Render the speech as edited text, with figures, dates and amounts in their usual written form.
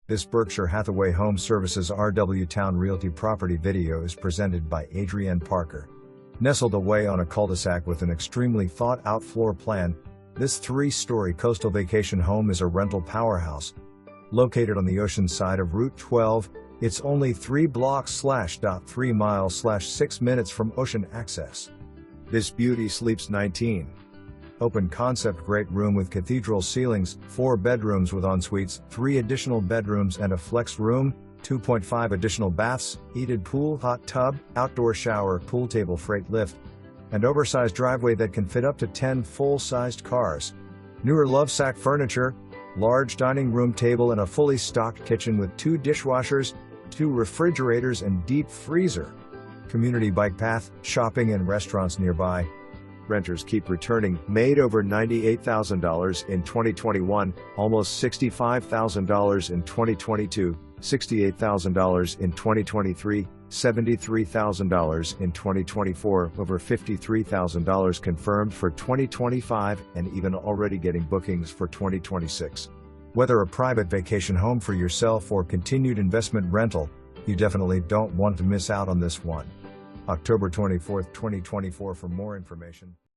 This Berkshire Hathaway HomeServices RW Towne Realty property video is presented by Adrienne Parker. Nestled away on a cul-de-sac with an extremely thought-out floor plan, this 3-story coastal vacation home is a rental powerhouse. Located on the ocean side of Route 12, it's only 3 blocks/3 miles/6 minutes from ocean access. This beauty sleeps 19. Open concept great room with cathedral ceilings, 4 bedrooms with ensuites, 3 additional bedrooms and a flex room, 2.5 additional baths, heated pool, hot tub, outdoor shower, pool table, freight lift, and oversized driveway that can fit up to 10 full-sized cars. Newer Lovesac furniture, large dining room table and a fully stocked kitchen with 2 dishwashers, 2 refrigerators and deep freezer. Community bike path, shopping and restaurants nearby. Renters keep returning. Made over $98,000 in 2021, almost $65,000 in 2022, $68,000 in 2023, $73,000 in 2024, over $53,000 confirmed for 2025, and even already getting bookings for 2026. Whether a private vacation home for yourself or continued investment rental, you definitely don't want to miss out on this one. October 24, 2024. For more information.